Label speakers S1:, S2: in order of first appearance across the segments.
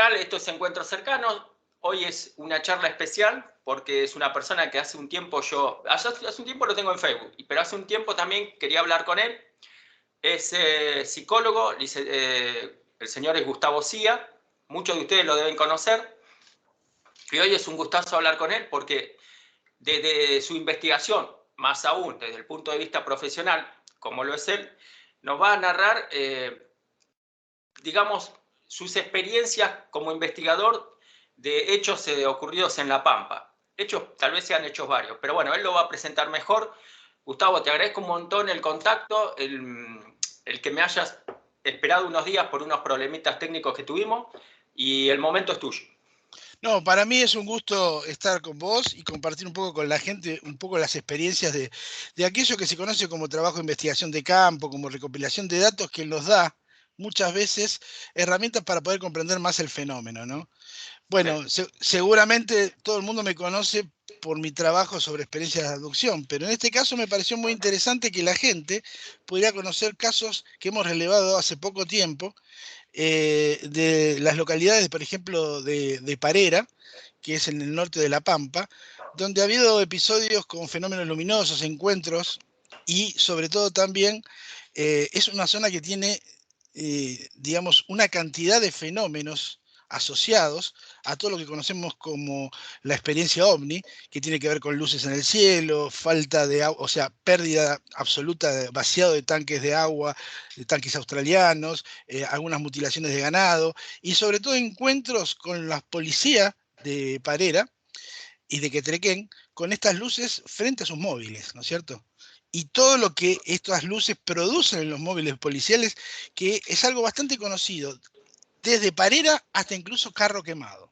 S1: tal? Esto es Encuentros Cercanos. Hoy es una charla especial porque es una persona que hace un tiempo hace un tiempo lo tengo en Facebook, pero hace un tiempo también quería hablar con él. Es psicólogo, el señor es Gustavo Cía, muchos de ustedes lo deben conocer. Y hoy es un gustazo hablar con él porque desde su investigación, más aún desde el punto de vista profesional, como lo es él, nos va a narrar, digamos, sus experiencias como investigador de hechos ocurridos en La Pampa. Hechos, tal vez sean hechos varios, pero bueno, él lo va a presentar mejor. Gustavo, te agradezco un montón el contacto, el que me hayas esperado unos días por unos problemitas técnicos que tuvimos, y el momento es tuyo.
S2: No, para mí es un gusto estar con vos y compartir un poco con la gente, un poco las experiencias de aquello que se conoce como trabajo de investigación de campo, como recopilación de datos que nos da muchas veces herramientas para poder comprender más el fenómeno, ¿no? Bueno, seguramente todo el mundo me conoce por mi trabajo sobre experiencias de abducción, pero en este caso me pareció muy interesante que la gente pudiera conocer casos que hemos relevado hace poco tiempo de las localidades, por ejemplo, de Parera, que es en el norte de La Pampa, donde ha habido episodios con fenómenos luminosos, encuentros, y sobre todo también es una zona que tiene, digamos, una cantidad de fenómenos asociados a todo lo que conocemos como la experiencia OVNI, que tiene que ver con luces en el cielo, falta de agua, o sea, pérdida absoluta, vaciado de tanques de agua, de tanques australianos, algunas mutilaciones de ganado, y sobre todo encuentros con la policía de Parera y de Quetrequén con estas luces frente a sus móviles, ¿no es cierto? Y todo lo que estas luces producen en los móviles policiales, que es algo bastante conocido, desde Parera hasta incluso Carro Quemado,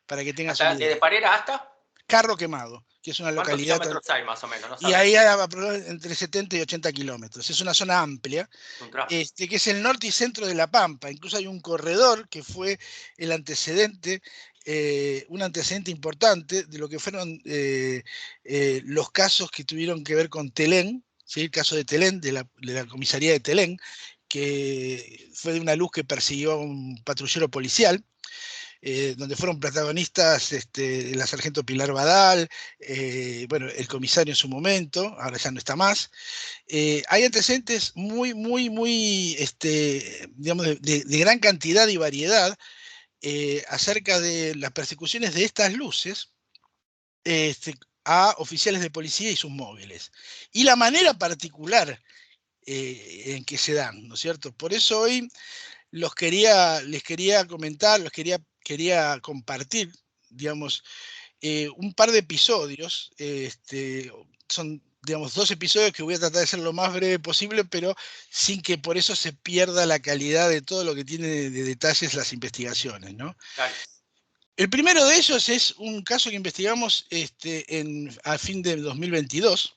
S2: para que tengas una idea.
S1: ¿Desde Parera hasta?
S2: Carro Quemado, que es una
S1: ¿Cuántos
S2: localidad,
S1: kilómetros hay más o menos? No
S2: y
S1: sabes.
S2: ahí hay entre 70 y 80 kilómetros. Es una zona amplia,
S1: Un trapo.
S2: que es el norte y centro de La Pampa. Incluso hay un corredor que fue el antecedente, un antecedente importante de lo que fueron los casos que tuvieron que ver con Telén, ¿sí? El caso de Telén, de la comisaría de Telén, que fue de una luz que persiguió a un patrullero policial. Donde fueron protagonistas la sargento Pilar Badal, bueno, el comisario en su momento, ahora ya no está más. Hay antecedentes muy, digamos, de gran cantidad y variedad acerca de las persecuciones de estas luces este, a oficiales de policía y sus móviles. Y la manera particular en que se dan, ¿no es cierto? Por eso hoy les quería comentar, quería compartir, digamos, un par de episodios. Son, digamos, 2 episodios que voy a tratar de ser lo más breve posible, pero sin que por eso se pierda la calidad de todo lo que tiene de detalles las investigaciones, ¿no?
S1: Dale.
S2: El primero de ellos es un caso que investigamos a fin de 2022,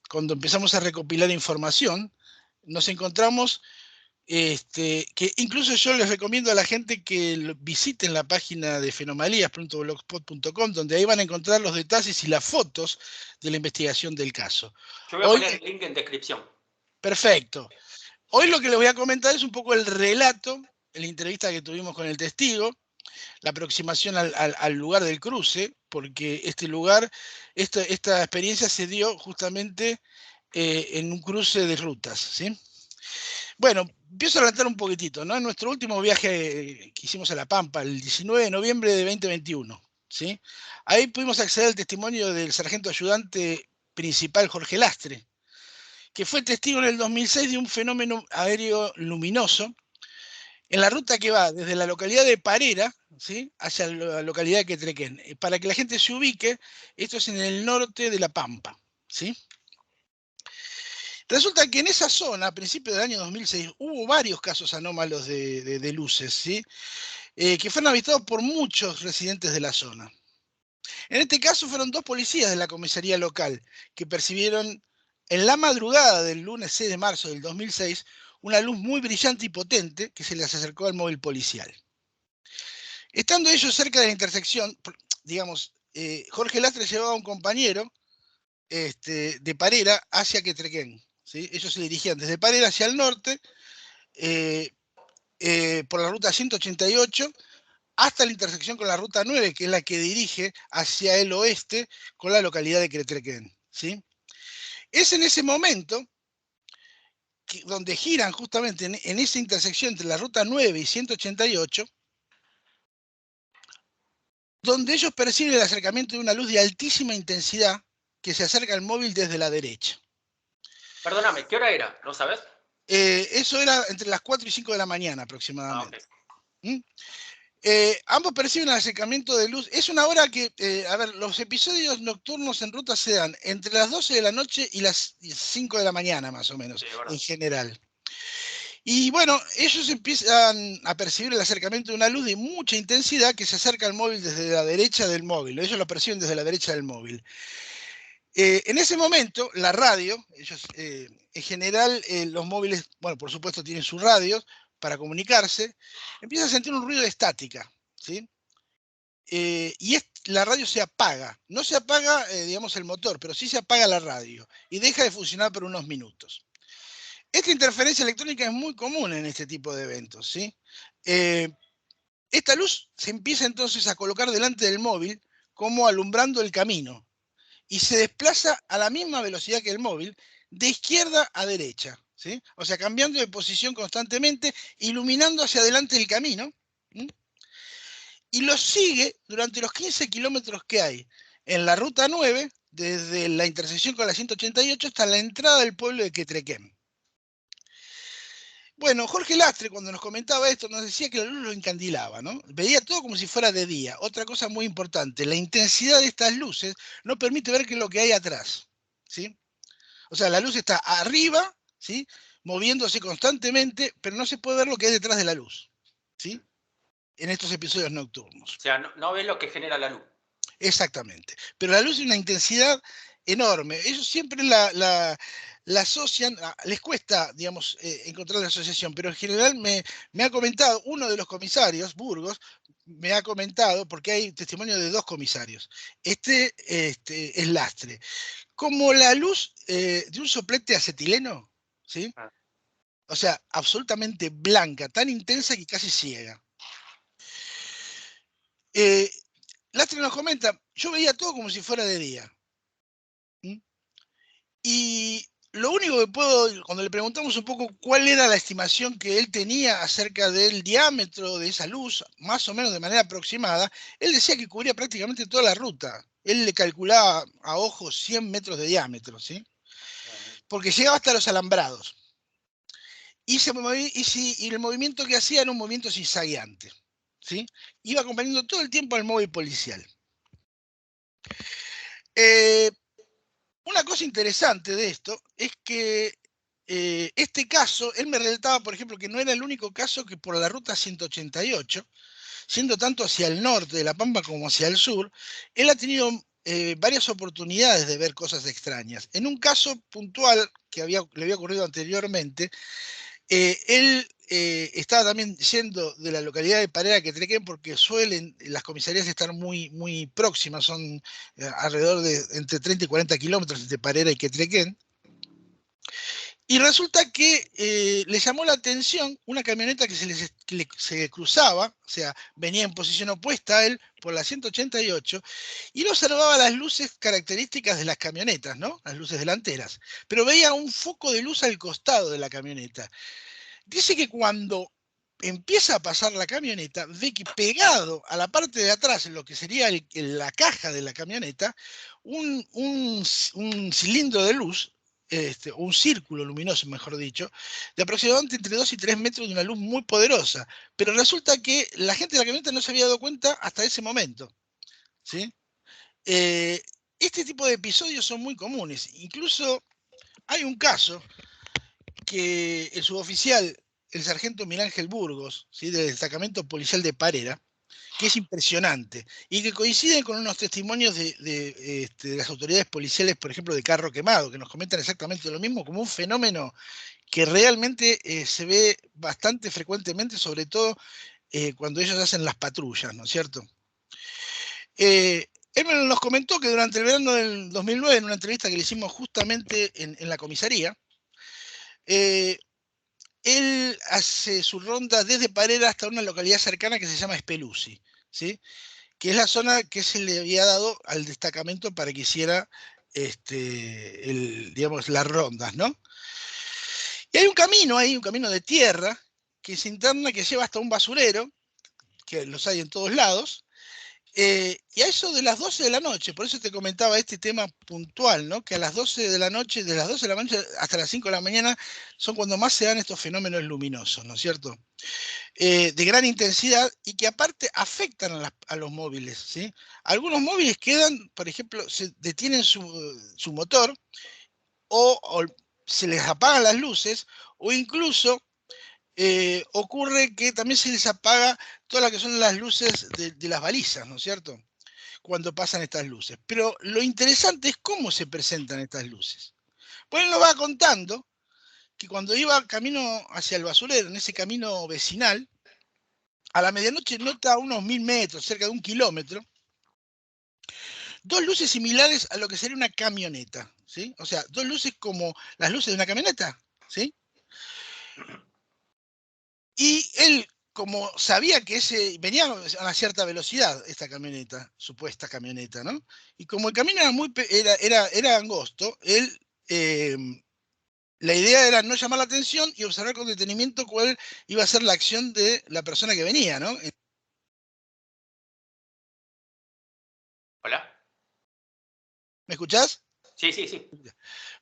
S2: cuando empezamos a recopilar información. Nos encontramos que incluso yo les recomiendo a la gente que visiten la página de fenomalías.blogspot.com, donde ahí van a encontrar los detalles y las fotos de la investigación del caso.
S1: Yo voy a
S2: Hoy,
S1: poner el link en descripción.
S2: perfecto. Hoy lo que les voy a comentar es un poco el relato, la entrevista que tuvimos con el testigo, la aproximación al lugar del cruce, porque este lugar, esta experiencia se dio justamente en un cruce de rutas, ¿sí? Bueno, empiezo a adelantar un poquitito, ¿no? En nuestro último viaje que hicimos a La Pampa, el 19 de noviembre de 2021, ¿sí? Ahí pudimos acceder al testimonio del sargento ayudante principal Jorge Lastre, que fue testigo en el 2006 de un fenómeno aéreo luminoso en la ruta que va desde la localidad de Parera, ¿sí?, hacia la localidad de Quetrequén. Para que la gente se ubique, esto es en el norte de La Pampa, ¿sí? Resulta que en esa zona, a principios del año 2006, hubo varios casos anómalos de luces, ¿sí? Que fueron avistados por muchos residentes de la zona. En este caso fueron 2 policías de la comisaría local que percibieron en la madrugada del lunes 6 de marzo del 2006 una luz muy brillante y potente que se les acercó al móvil policial. Estando ellos cerca de la intersección, digamos, Jorge Lastre llevaba a un compañero de Parera hacia Quetrequén, ¿sí? Ellos se dirigían desde Parera hacia el norte, por la ruta 188, hasta la intersección con la ruta 9, que es la que dirige hacia el oeste con la localidad de Quetrequén, ¿sí? Es en ese momento donde giran justamente en esa intersección entre la ruta 9 y 188, donde ellos perciben el acercamiento de una luz de altísima intensidad que se acerca al móvil desde la derecha.
S1: Perdóname, ¿qué hora era? ¿No sabes?
S2: Eso era entre las 4 y 5 de la mañana aproximadamente.
S1: Okay.
S2: Ambos perciben el acercamiento de luz. Es una hora que, a ver, los episodios nocturnos en ruta se dan entre las 12 de la noche y las 5 de la mañana, más o menos,
S1: Sí,
S2: en general. Y bueno, ellos empiezan a percibir el acercamiento de una luz de mucha intensidad que se acerca al móvil desde la derecha del móvil. Ellos lo perciben desde la derecha del móvil. En ese momento, la radio, ellos en general los móviles, bueno, por supuesto tienen sus radios para comunicarse, empiezan a sentir un ruido de estática, ¿sí? Y la radio se apaga. No se apaga, digamos, el motor, pero sí se apaga la radio y deja de funcionar por unos minutos. Esta interferencia electrónica es muy común en este tipo de eventos, ¿sí? Esta luz se empieza entonces a colocar delante del móvil como alumbrando el camino y se desplaza a la misma velocidad que el móvil, de izquierda a derecha, ¿sí? O sea, cambiando de posición constantemente, iluminando hacia adelante el camino, ¿sí? Y lo sigue durante los 15 kilómetros que hay en la ruta 9, desde la intersección con la 188 hasta la entrada del pueblo de Quetrequén. Bueno, Jorge Lastre, cuando nos comentaba esto, nos decía que la luz lo encandilaba, ¿no? Veía todo como si fuera de día. Otra cosa muy importante, la intensidad de estas luces no permite ver qué es lo que hay atrás, ¿sí? O sea, la luz está arriba, ¿sí? Moviéndose constantemente, pero no se puede ver lo que hay detrás de la luz, ¿sí? En estos episodios nocturnos.
S1: O sea, no ves lo que genera la luz.
S2: Exactamente. Pero la luz es una intensidad enorme. Ellos siempre la asocian, les cuesta, digamos, encontrar la asociación, pero en general me ha comentado uno de los comisarios, Burgos, me ha comentado, porque hay testimonio de dos comisarios, este es Lastre, como la luz de un soplete acetileno, ¿sí? O sea, absolutamente blanca, tan intensa que casi ciega. Lastre nos comenta, yo veía todo como si fuera de día. ¿Mm? Y lo único que puedo, cuando le preguntamos un poco cuál era la estimación que él tenía acerca del diámetro de esa luz, más o menos de manera aproximada, él decía que cubría prácticamente toda la ruta. Él le calculaba a ojo 100 metros de diámetro, ¿sí? Porque llegaba hasta los alambrados. Y el movimiento que hacía era un movimiento zigzagueante, ¿sí? Iba acompañando todo el tiempo al móvil policial. Una cosa interesante de esto es que este caso, él me relataba, por ejemplo, que no era el único caso que por la ruta 188, siendo tanto hacia el norte de La Pampa como hacia el sur, él ha tenido varias oportunidades de ver cosas extrañas. En un caso puntual que le había ocurrido anteriormente, él estaba también yendo de la localidad de Parera a Quetrequén porque suelen las comisarías estar muy, muy próximas, son alrededor de entre 30 y 40 kilómetros entre Parera y Quetrequén. Y resulta que le llamó la atención una camioneta que se cruzaba, o sea, venía en posición opuesta a él por la 188, y él observaba las luces características de las camionetas, ¿no? Las luces delanteras, pero veía un foco de luz al costado de la camioneta. Dice que cuando empieza a pasar la camioneta, ve que pegado a la parte de atrás, en lo que sería la caja de la camioneta, un cilindro de luz, un círculo luminoso, mejor dicho, de aproximadamente entre 2 y 3 metros de una luz muy poderosa. Pero resulta que la gente de la camioneta no se había dado cuenta hasta ese momento, ¿sí? Eh, este tipo de episodios son muy comunes. Incluso hay un caso que el suboficial, el sargento Miguel Ángel Burgos, ¿sí? Del destacamento policial de Parera, que es impresionante y que coincide con unos testimonios de las autoridades policiales, por ejemplo, de Carro Quemado, que nos comentan exactamente lo mismo, como un fenómeno que realmente se ve bastante frecuentemente, sobre todo cuando ellos hacen las patrullas, ¿no es cierto? Él nos comentó que durante el verano del 2009, en una entrevista que le hicimos justamente en la comisaría, él hace su ronda desde Parera hasta una localidad cercana que se llama Espeluzzi, ¿sí? Que es la zona que se le había dado al destacamento para que hiciera digamos, las rondas, ¿no? Y hay un camino de tierra, que se interna, que lleva hasta un basurero, que los hay en todos lados, y a eso de las 12 de la noche, por eso te comentaba este tema puntual, ¿no? Que a las 12 de la noche, de las 12 de la noche hasta las 5 de la mañana, son cuando más se dan estos fenómenos luminosos, ¿no es cierto? De gran intensidad y que aparte afectan a los móviles, ¿sí? Algunos móviles quedan, por ejemplo, se detienen su motor o se les apagan las luces o incluso ocurre que también se les apaga todas las que son las luces de las balizas, ¿no es cierto? Cuando pasan estas luces. Pero lo interesante es cómo se presentan estas luces. Pues él nos va contando que cuando iba camino hacia el basurero, en ese camino vecinal, a la medianoche nota a unos 1000 metros, cerca de 1 kilómetro, dos luces similares a lo que sería una camioneta, ¿sí? O sea, dos luces como las luces de una camioneta, ¿sí? Y él, como sabía que venía a una cierta velocidad esta camioneta, supuesta camioneta, ¿no? Y como el camino era angosto, él, la idea era no llamar la atención y observar con detenimiento cuál iba a ser la acción de la persona que venía, ¿no?
S1: Hola.
S2: ¿Me escuchás?
S1: Sí, sí, sí.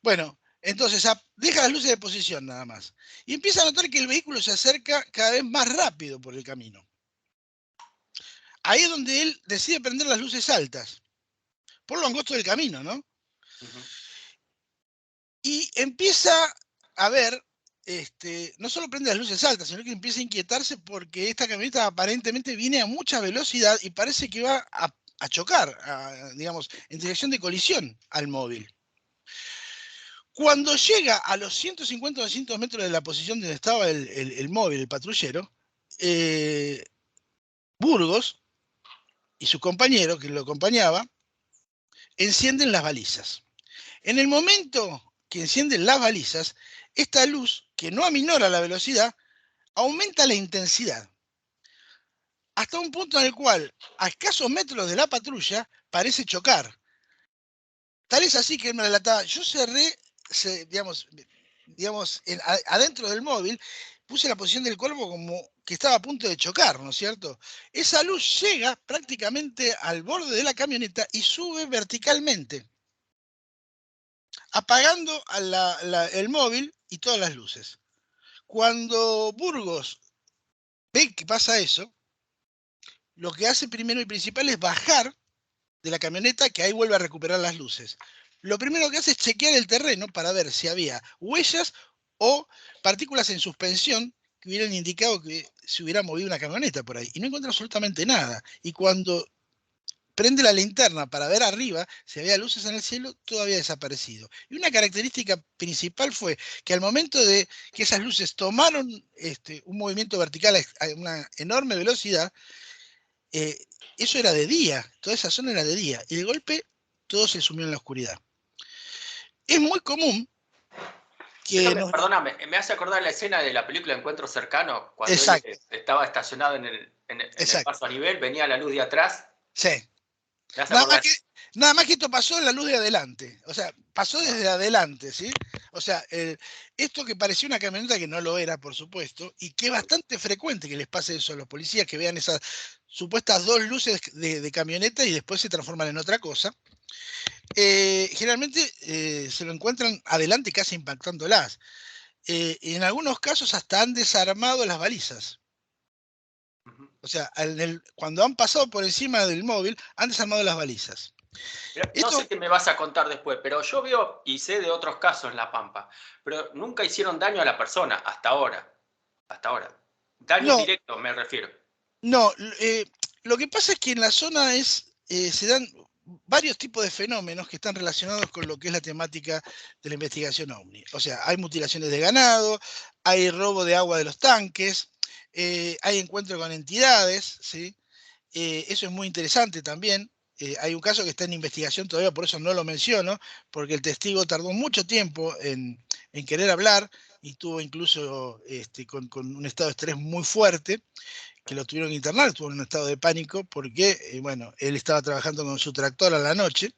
S2: Bueno, entonces deja las luces de posición nada más. Y empieza a notar que el vehículo se acerca cada vez más rápido por el camino. Ahí es donde él decide prender las luces altas, por lo angosto del camino, ¿no?
S1: Uh-huh.
S2: Y empieza a ver, no solo prende las luces altas, sino que empieza a inquietarse porque esta camioneta aparentemente viene a mucha velocidad y parece que va a chocar, digamos, en dirección de colisión al móvil. Cuando llega a los 150 o 200 metros de la posición donde estaba el móvil, el patrullero, Burgos y su compañero que lo acompañaba encienden las balizas. En el momento que encienden las balizas, esta luz, que no aminora la velocidad, aumenta la intensidad, hasta un punto en el cual, a escasos metros de la patrulla, parece chocar. Tal es así que él me relataba, yo cerré, digamos, adentro del móvil, puse la posición del cuerpo como que estaba a punto de chocar, ¿no es cierto? Esa luz llega prácticamente al borde de la camioneta y sube verticalmente, apagando el móvil y todas las luces. Cuando Burgos ve que pasa eso, lo que hace primero y principal es bajar de la camioneta, que ahí vuelve a recuperar las luces. Lo primero que hace es chequear el terreno para ver si había huellas o partículas en suspensión que hubieran indicado que se hubiera movido una camioneta por ahí. Y no encuentra absolutamente nada. Y cuando prende la linterna para ver arriba si había luces en el cielo, todo había desaparecido. Y una característica principal fue que al momento de que esas luces tomaron un movimiento vertical a una enorme velocidad, eso era de día, toda esa zona era de día, y de golpe todo se sumió en la oscuridad. Es muy común
S1: Eso
S2: que nos...
S1: perdóname, me hace acordar la escena de la película Encuentro Cercano, cuando él
S2: Exacto,
S1: estaba estacionado en el
S2: exacto,
S1: paso a nivel, venía la luz de atrás.
S2: sí.
S1: Me hace
S2: Nada más
S1: acordar.
S2: que, nada más que esto pasó en la luz de adelante, o sea, pasó
S1: Ah,
S2: desde adelante, ¿sí? O sea, esto que parecía una camioneta que no lo era, por supuesto, y que es bastante frecuente que les pase eso a los policías, que vean esas supuestas dos luces de camioneta y después se transforman en otra cosa. Generalmente se lo encuentran adelante casi impactándolas. En algunos casos hasta han desarmado las balizas.
S1: uh-huh.
S2: O sea, cuando han pasado por encima del móvil, han desarmado las balizas.
S1: No
S2: Esto
S1: sé qué me vas a contar después, pero yo veo y sé de otros casos en La Pampa, pero nunca hicieron daño a la persona hasta ahora. Hasta ahora. Daño
S2: no,
S1: indirecto me refiero.
S2: no, lo que pasa es que en la zona se dan varios tipos de fenómenos que están relacionados con lo que es la temática de la investigación OVNI. O sea, hay mutilaciones de ganado, hay robo de agua de los tanques, hay encuentro con entidades, ¿sí? Eso es muy interesante también. Hay un caso que está en investigación todavía, por eso no lo menciono, porque el testigo tardó mucho tiempo en querer hablar y tuvo incluso con un estado de estrés muy fuerte, que lo tuvieron que internar, estuvo en un estado de pánico porque, bueno, él estaba trabajando con su tractor a la noche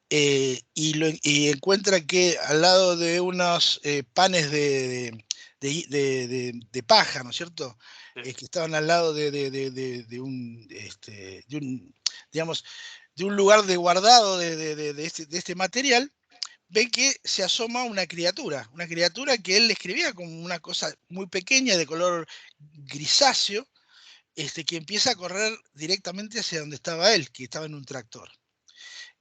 S2: y encuentra que al lado de unos panes de paja, ¿no es cierto?
S1: Sí.
S2: Que estaban al lado digamos, de un lugar de guardado de este material, ve que se asoma una criatura que él describía como una cosa muy pequeña de color grisáceo, que empieza a correr directamente hacia donde estaba él, que estaba en un tractor.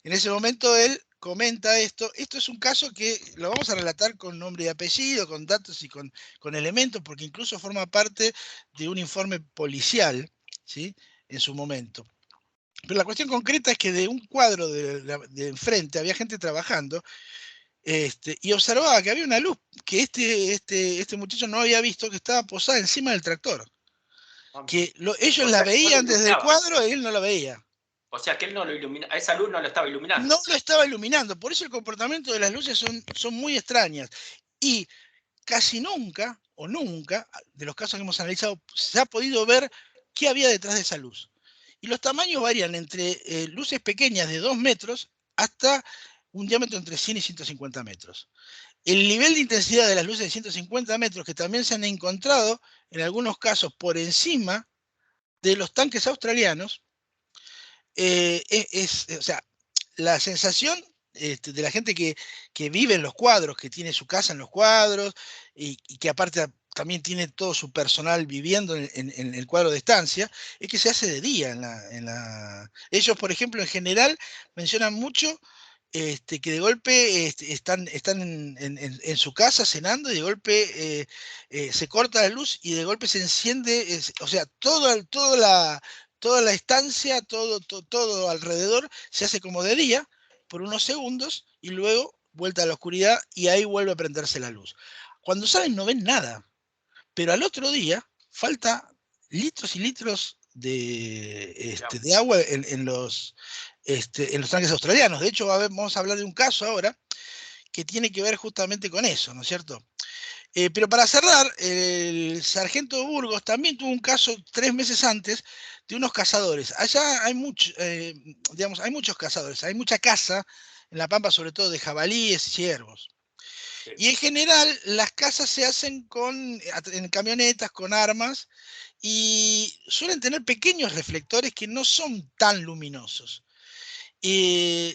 S2: En ese momento él comenta esto. Esto es un caso que lo vamos a relatar con nombre y apellido, con datos y con elementos, porque incluso forma parte de un informe policial, ¿sí? En su momento. Pero la cuestión concreta es que de un cuadro de enfrente había gente trabajando y observaba que había una luz que este muchacho no había visto, que estaba posada encima del tractor. Que ellos
S1: O
S2: la
S1: sea que no lo
S2: veían desde el
S1: iluminaba.
S2: cuadro y él no la veía.
S1: O sea que él no lo ilumina, a esa luz no lo estaba
S2: No
S1: iluminando.
S2: lo estaba iluminando, por eso el comportamiento de las luces son muy extrañas. Y casi nunca, o nunca, de los casos que hemos analizado, se ha podido ver qué había detrás de esa luz. Y los tamaños varían entre luces pequeñas de 2 metros hasta un diámetro entre 100 y 150 metros. El nivel de intensidad de las luces de 150 metros, que también se han encontrado en algunos casos por encima de los tanques australianos, o sea, la sensación de la gente que vive en los cuadros, que tiene su casa en los cuadros y que aparte también tiene todo su personal viviendo en el cuadro de estancia, es que se hace de día. Ellos, por ejemplo, en general mencionan mucho que de golpe están en su casa cenando y de golpe se corta la luz y de golpe se enciende, o sea, toda la estancia, todo alrededor se hace como de día por unos segundos y luego vuelta a la oscuridad y ahí vuelve a prenderse la luz. Cuando salen no ven nada, pero al otro día falta litros y litros de agua en los tanques australianos. De hecho, vamos a hablar de un caso ahora que tiene que ver justamente con eso, ¿no es cierto? Pero para cerrar, el sargento Burgos también tuvo un caso 3 meses antes de unos cazadores. Allá digamos, hay muchos cazadores, hay mucha caza en La Pampa, sobre todo de jabalíes y ciervos.
S1: Sí.
S2: Y en general las cazas se hacen en camionetas, con armas, y suelen tener pequeños reflectores que no son tan luminosos.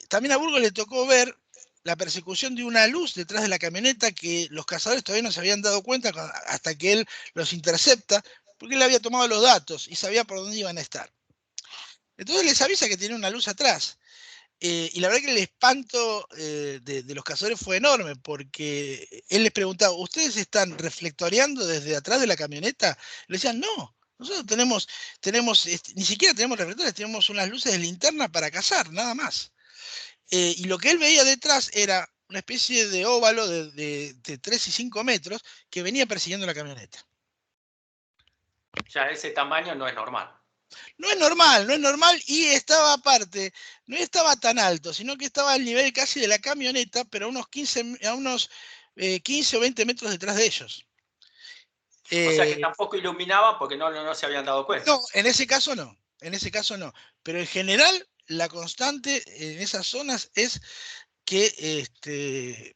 S2: También a Burgos le tocó ver la persecución de una luz detrás de la camioneta que los cazadores todavía no se habían dado cuenta hasta que él los intercepta, porque él había tomado los datos y sabía por dónde iban a estar. Entonces les avisa que tiene una luz atrás. Y la verdad que el espanto de los cazadores fue enorme, porque él les preguntaba, ¿ustedes están reflectoreando desde atrás de la camioneta? Le decían, no, nosotros tenemos ni siquiera tenemos reflectores, tenemos unas luces de linterna para cazar, nada más. Y lo que él veía detrás era una especie de óvalo de 3 y 5 metros que venía persiguiendo la camioneta.
S1: Ya ese tamaño no es normal.
S2: No es normal, no es normal, y estaba aparte, no estaba tan alto, sino que estaba al nivel casi de la camioneta, pero a unos 15 o 20 metros detrás de ellos.
S1: O sea que
S2: Eh,
S1: tampoco iluminaba porque no se habían dado cuenta.
S2: no, en ese caso no, en ese caso no, pero en general la constante en esas zonas es que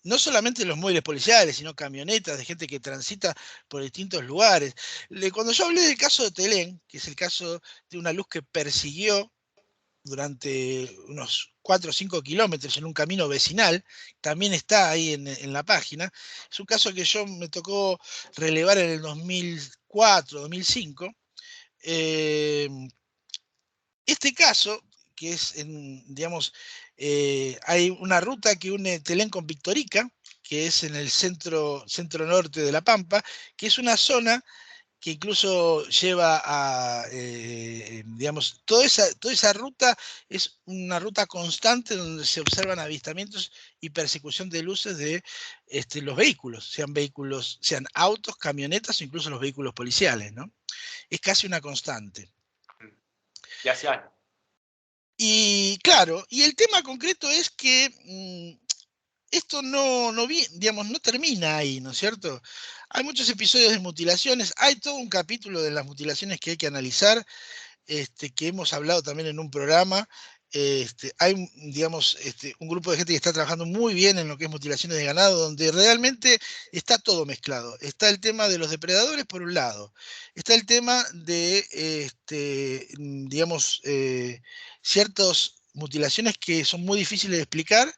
S2: no solamente los móviles policiales, sino camionetas de gente que transita por distintos lugares. Cuando yo hablé del caso de Telén, que es el caso de una luz que persiguió durante unos 4 o 5 kilómetros en un camino vecinal, también está ahí en la página. Es un caso que yo me tocó relevar en el 2004, 2005. Eh, este caso, que es, digamos, hay una ruta que une Telén con Victorica, que es en el centro norte de La Pampa, que es una zona que incluso lleva digamos, toda esa ruta es una ruta constante donde se observan avistamientos y persecución de luces de los vehículos, sean autos, camionetas o incluso los vehículos policiales, ¿no? Es casi una constante.
S1: Y hace años.
S2: Y claro, y el tema concreto es que esto digamos, no termina ahí, ¿no es cierto? Hay muchos episodios de mutilaciones, hay todo un capítulo de las mutilaciones que hay que analizar, que hemos hablado también en un programa. Hay, digamos, un grupo de gente que está trabajando muy bien en lo que es mutilaciones de ganado, donde realmente está todo mezclado. Está el tema de los depredadores por un lado, está el tema de, digamos, ciertas mutilaciones que son muy difíciles de explicar,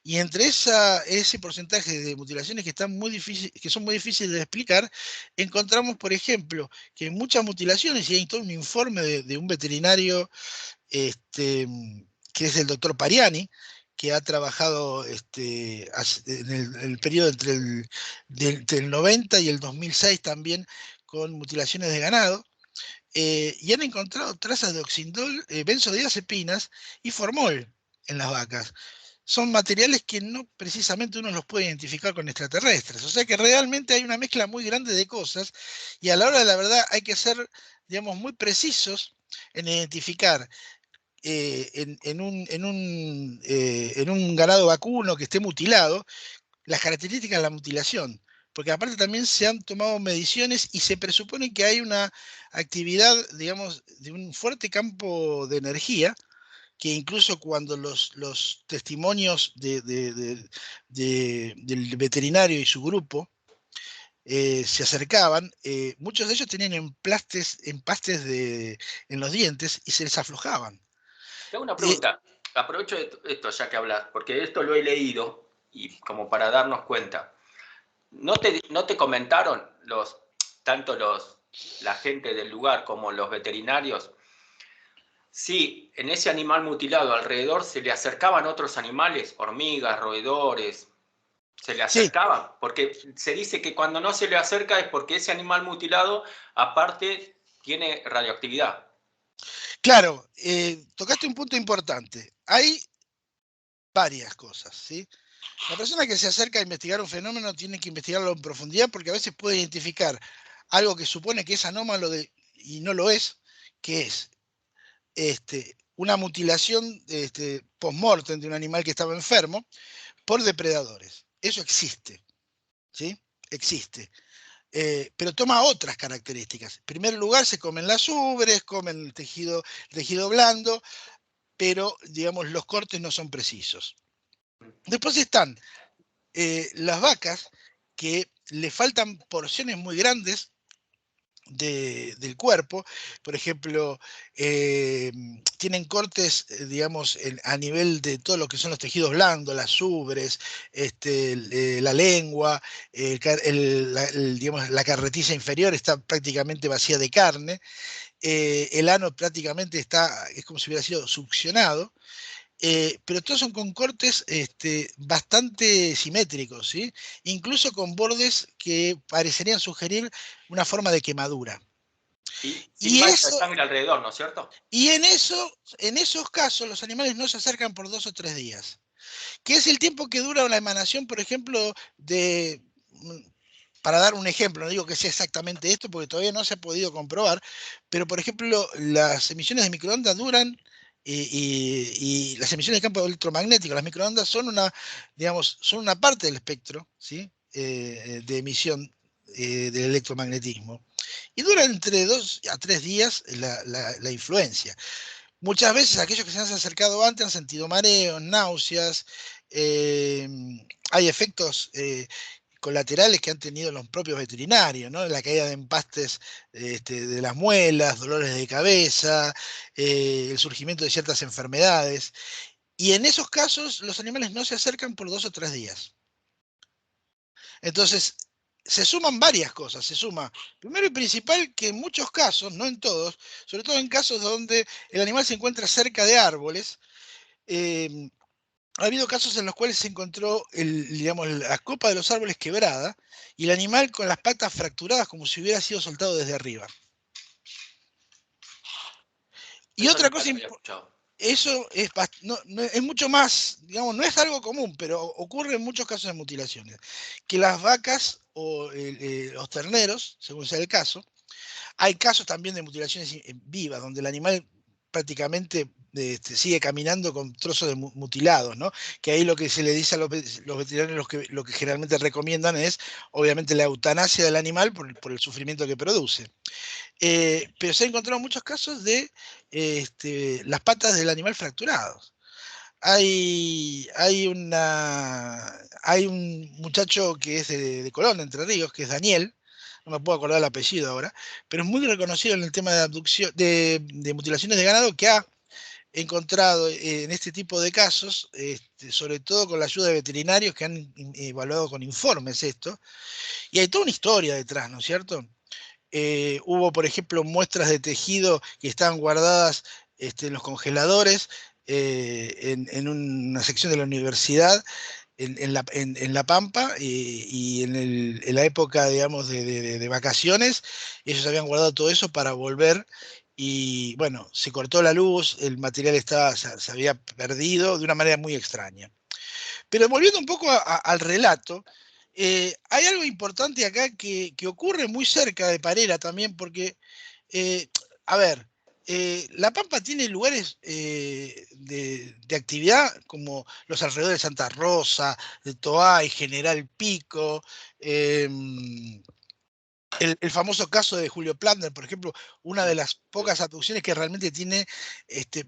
S2: y entre ese porcentaje de mutilaciones que, que son muy difíciles de explicar, encontramos, por ejemplo, que en muchas mutilaciones, y hay todo un informe de un veterinario, que es el doctor Pariani, que ha trabajado en el periodo entre el 90 y el 2006 también con mutilaciones de ganado, y han encontrado trazas de oxindol, benzodiazepinas y formol en las vacas. Son materiales que no precisamente uno los puede identificar con extraterrestres. O sea que realmente hay una mezcla muy grande de cosas, y a la hora de la verdad hay que ser, digamos, muy precisos en identificar en un ganado vacuno que esté mutilado las características de la mutilación. Porque aparte también se han tomado mediciones y se presupone que hay una actividad, digamos, de un fuerte campo de energía, que incluso cuando los testimonios del veterinario y su grupo se acercaban, muchos de ellos tenían empastes en los dientes y se les aflojaban.
S1: Te hago una
S2: Eh,
S1: pregunta. Aprovecho esto ya que hablas, porque esto lo he leído y como para darnos cuenta. ¿No te comentaron tanto la gente del lugar como los veterinarios? Sí, en ese animal mutilado alrededor se le acercaban otros animales, hormigas, roedores, se le
S2: sí,
S1: acercaban, porque se dice que cuando no se le acerca es porque ese animal mutilado aparte tiene radioactividad.
S2: claro, tocaste un punto importante. Hay varias cosas, ¿sí? La persona que se acerca a investigar un fenómeno tiene que investigarlo en profundidad, porque a veces puede identificar algo que supone que es anómalo y no lo es, que es una mutilación post-mortem de un animal que estaba enfermo por depredadores. Eso existe, ¿sí? Existe. Pero toma otras características. En primer lugar, se comen las ubres, comen el tejido blando, pero, digamos, los cortes no son precisos. Después están las vacas, que le faltan porciones muy grandes del cuerpo. Por ejemplo, tienen cortes, digamos, a nivel de todo lo que son los tejidos blandos, las ubres, la lengua, digamos, la carretilla inferior está prácticamente vacía de carne, el ano prácticamente es como si hubiera sido succionado. Pero todos son con cortes bastante simétricos, ¿sí? Incluso con bordes que parecerían sugerir una forma de quemadura.
S1: Y sin
S2: Y
S1: mancha de
S2: eso,
S1: sangre alrededor, ¿no es cierto?
S2: y en esos casos, los animales no se acercan por 2 o 3 días, que es el tiempo que dura una emanación, por ejemplo, para dar un ejemplo, no digo que sea exactamente esto porque todavía no se ha podido comprobar, pero por ejemplo, las emisiones de microondas duran, y las emisiones de campo electromagnético, las microondas digamos, son una parte del espectro, ¿sí? De emisión del electromagnetismo. Y dura entre 2 a 3 días la influencia. Muchas veces aquellos que se han acercado antes han sentido mareos, náuseas, eh, hay efectos colaterales que han tenido los propios veterinarios, ¿no? La caída de empastes de las muelas, dolores de cabeza, el surgimiento de ciertas enfermedades. Y en esos casos los animales no se acercan por 2 o 3 días. Entonces, se suman varias cosas. Se suma, primero y principal, que en muchos casos, no en todos, sobre todo en casos donde el animal se encuentra cerca de árboles, eh, ha habido casos en los cuales se encontró digamos, la copa de los árboles quebrada y el animal con las patas fracturadas como si hubiera sido soltado desde arriba. Y
S1: Eso
S2: otra
S1: nunca
S2: cosa,
S1: lo había escuchado.
S2: eso es mucho más, digamos, no es algo común, pero ocurre en muchos casos de mutilaciones, que las vacas o los terneros, según sea el caso, hay casos también de mutilaciones vivas, donde el animal prácticamente sigue caminando con trozos de mutilados, ¿no? Que ahí lo que se le dice a los veterinarios, lo que generalmente recomiendan es, obviamente, la eutanasia del animal por el sufrimiento que produce. Pero se han encontrado muchos casos de las patas del animal fracturados. Hay un muchacho que es de Colón, de Entre Ríos, que es Daniel, no me puedo acordar el apellido ahora, pero es muy reconocido en el tema de abducción, de mutilaciones de ganado, que ha encontrado en este tipo de casos, sobre todo con la ayuda de veterinarios que han evaluado con informes esto, y hay toda una historia detrás, ¿no es cierto? Hubo, por ejemplo, muestras de tejido que estaban guardadas en los congeladores en una sección de la universidad en La Pampa y en la época, digamos, de vacaciones, ellos habían guardado todo eso para volver y, bueno, se cortó la luz, el material se había perdido de una manera muy extraña. Pero volviendo un poco al relato, hay algo importante acá que ocurre muy cerca de Parera también, porque, eh, a ver, La Pampa tiene lugares de actividad como los alrededores de Santa Rosa, de Toay, General Pico, el famoso caso de Julio Plander, por ejemplo, una de las pocas abducciones que realmente tiene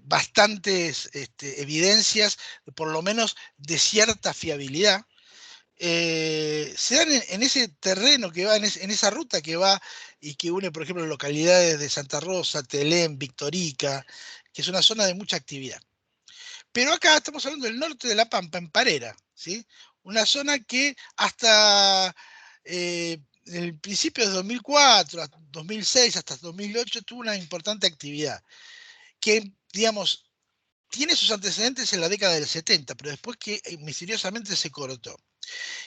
S2: bastantes evidencias, por lo menos de cierta fiabilidad, se dan en ese terreno que va, en esa ruta que va y que une, por ejemplo, localidades de Santa Rosa, Telén, Victorica, que es una zona de mucha actividad. Pero acá estamos hablando del norte de La Pampa, en Parera, ¿sí? Una zona que hasta el principio de 2004, 2006, hasta 2008 tuvo una importante actividad, que, digamos, tiene sus antecedentes en la década del 70, pero después que misteriosamente se cortó.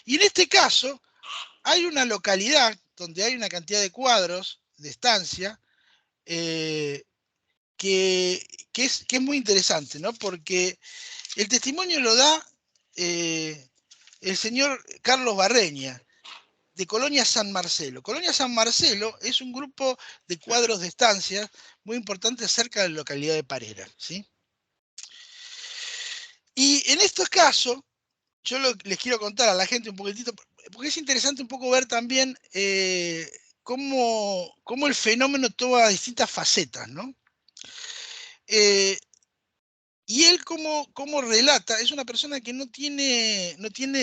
S2: Y en este caso, hay una localidad donde hay una cantidad de cuadros de estancia eh, que es muy interesante, ¿no? Porque el testimonio lo da el señor Carlos Barreña, de Colonia San Marcelo. Colonia San Marcelo es un grupo de cuadros de estancias muy importante cerca de la localidad de Parera, ¿sí? Y en estos casos, yo les quiero contar a la gente un poquitito, porque es interesante un poco ver también cómo el fenómeno toma distintas facetas, ¿no? Y él como relata, es una persona que no tiene,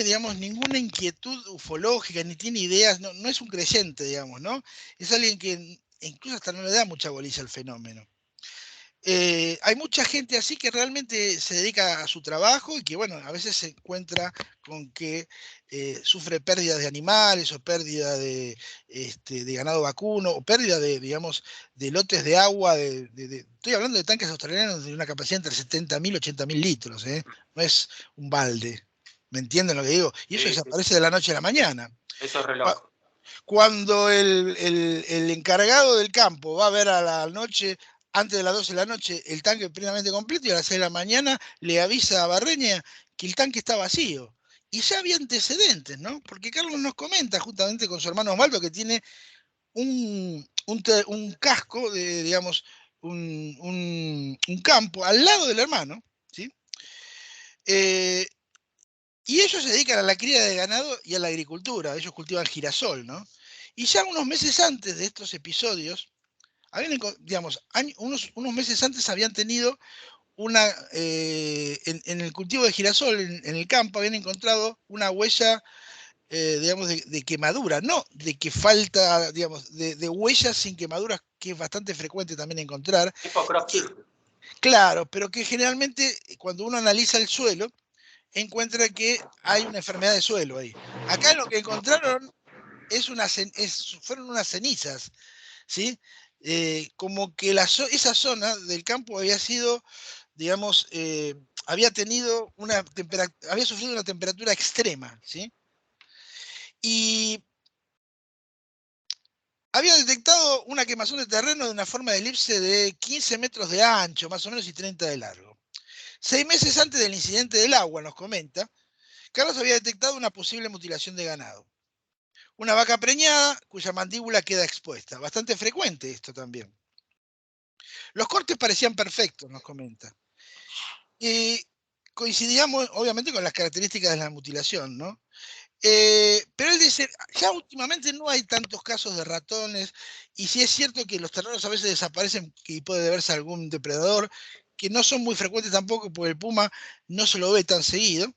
S2: digamos, ninguna inquietud ufológica, ni tiene ideas, no es un creyente, digamos, ¿no? Es alguien que incluso hasta no le da mucha bolilla al fenómeno. Hay mucha gente así que realmente se dedica a su trabajo y que, bueno, a veces se encuentra con que sufre pérdidas de animales o pérdida de ganado vacuno o pérdida digamos, de lotes de agua. Estoy hablando de tanques australianos de una capacidad entre 70.000 y 80.000 litros, ¿eh? No es un balde. ¿Me entienden lo que digo? Y eso
S1: Sí, sí,
S2: desaparece de la noche a la mañana.
S1: eso es re loco.
S2: Cuando el encargado del campo va a ver a la noche, antes de las 12 de la noche, el tanque plenamente completo y a las 6 de la mañana le avisa a Barreña que el tanque está vacío. Y ya había antecedentes, ¿no? Porque Carlos nos comenta justamente con su hermano Osvaldo que tiene un casco, digamos, un campo al lado del hermano, ¿sí? Eh, y ellos se dedican a la cría de ganado y a la agricultura. Ellos cultivan girasol, ¿no? Y ya unos meses antes de estos episodios, digamos, unos meses antes habían tenido en el cultivo de girasol, en el campo, habían encontrado una huella, digamos, de quemadura, no de que falta, digamos, de huellas sin quemaduras, que es bastante frecuente también encontrar.
S1: Tipo crop
S2: Que,
S1: circle.
S2: claro, pero que generalmente cuando uno analiza el suelo, encuentra que hay una enfermedad de suelo ahí. Acá lo que encontraron fueron unas cenizas, ¿sí? Como que esa zona del campo había sido, digamos, había sufrido una temperatura extrema, ¿sí? Y había detectado una quemazón de terreno de una forma de elipse de 15 metros de ancho, más o menos, y 30 de largo. 6 meses antes del incidente del agua, nos comenta, Carlos había detectado una posible mutilación de ganado. Una vaca preñada cuya mandíbula queda expuesta. Bastante frecuente esto también. Los cortes parecían perfectos, nos comenta. Coincidíamos, obviamente, con las características de la mutilación, ¿no? Pero él dice, ya últimamente no hay tantos casos de ratones, y sí es cierto que los terneros a veces desaparecen y puede deberse a algún depredador, que no son muy frecuentes tampoco, porque el puma no se lo ve tan seguido.